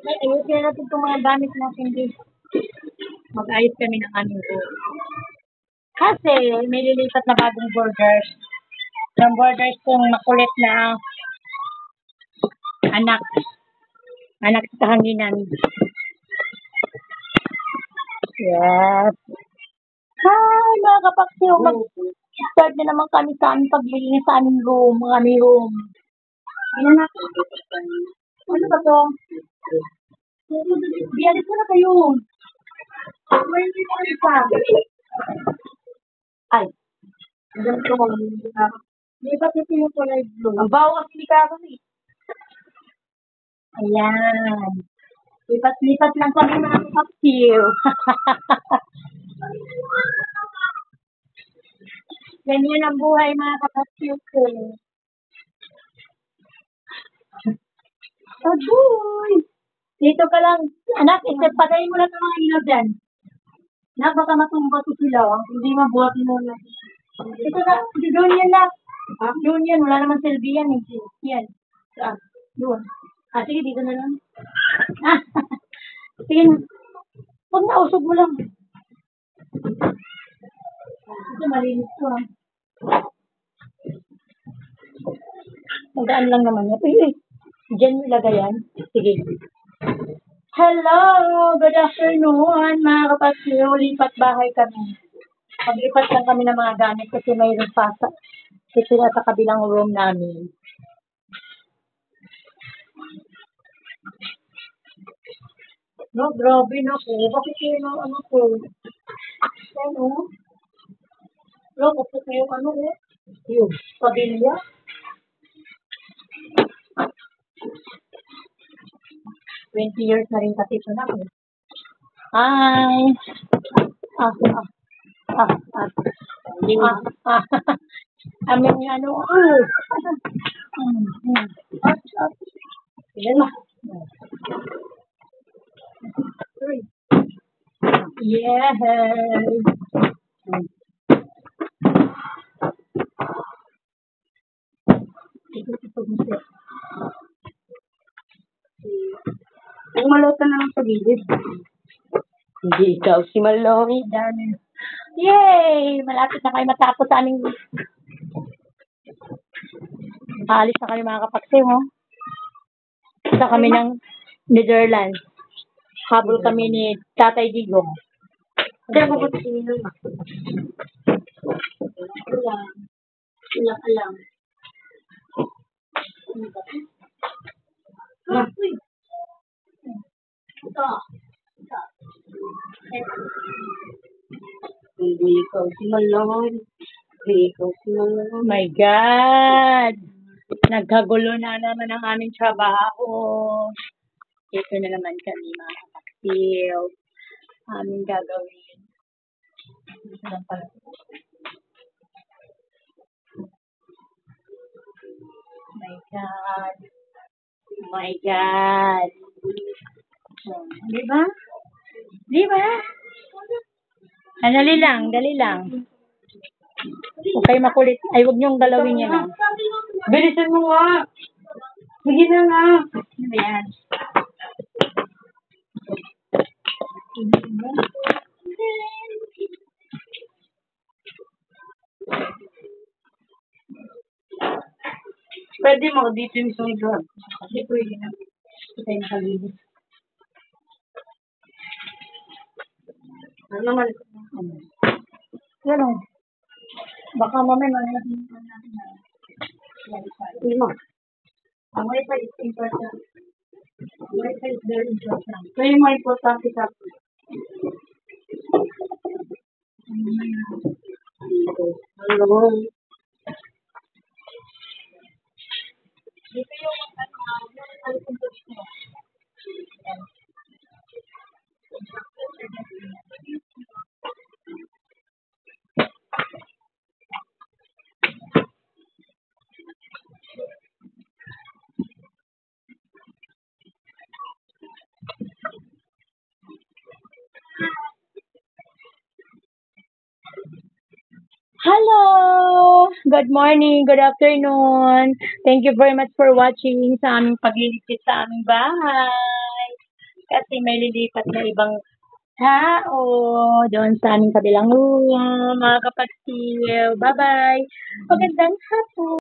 Ayusin natin itong mga gamit natin dito. Mag-ayos kami ng aming room. Kasi may lilipat na bagong borders. Yung borders kong makulit na anak. Anak sa kahanginan. Yes. Hi mga kapaksiw. Mag-start na naman kami sa aming paglilinis sa aming room. Mga aming room. Ano na? Ano ba to? Biyalis ko na kayo. May hindi pa. Ay. Diyan ko mga lipat ito yung kulay blue. Ang baho kasi ni Karon eh. Ayan. Lipat-lipat lang kami mga kapaksiw. Ganyan ang buhay mga kapaksiw ko. Agoy! Dito ka lang. Anak, patayin mo lang ng mga ilaw dyan. Anak, baka matumba ko sila. Hindi mabuhat mo na. Ito na, doon yan na. Doon yan, wala naman silbi yan eh. Yan. Saan? Doon. Sige, dito na lang. Sige na. Huwag na, usog mo lang. Ito, malinis ko ha. Magdaan lang naman yan. Diyan ilagay yan. Sige. Hello! Good afternoon, mga kapaksiw. Lipat bahay kami. Paglipat lang kami ng mga gamit kasi mayroon pa sa kabilang room namin. No, grabe na po. Bakit kayo ng ano po? Ano? No, bakit kayo ano eh? Yung pamilya? $20 years na rin kasi ito na po. Hi! Aming ano, yan na. Yes! Ang malota na lang sa gilid. Hindi ikaw si Maloy. Yay! Malapit na kayo matapos sa aming... Alis na kayo mga kapaksiw, ho? Isa kami ng Netherlands. Habol kami ni Tatay Digong. Hindi ako po sinilong. Alam. Ito. Hindi ikaw si Maloy. Oh my God! Nagkagulo na naman ang aming trabaho. Ito na naman kami mga kapaksiw. Aming gagawin. My God. My God. Diba? Diba? Dali lang. Huwag kayo makulit. Ay, huwag niyong galawin yan. Bilisan mo nga. Sige na nga. Ayan. Pwede mo dito yung sunod. Kasi pwede na. Hindi tayo nakalinis. Ano naman? Yan o. Baka mamaya natin na. Lima. Ang wifi is important. Wifi is very important. Ito yung mga importante sa akin. Hello. Dito yung alisin ko dito. Hello! Good morning, good afternoon. Thank you very much for watching sa aming paglilipat sa aming bahay. Kasi may lilipat na ibang tao doon sa aming kabilang room, mga kapatid. Bye-bye. Magandang hapon.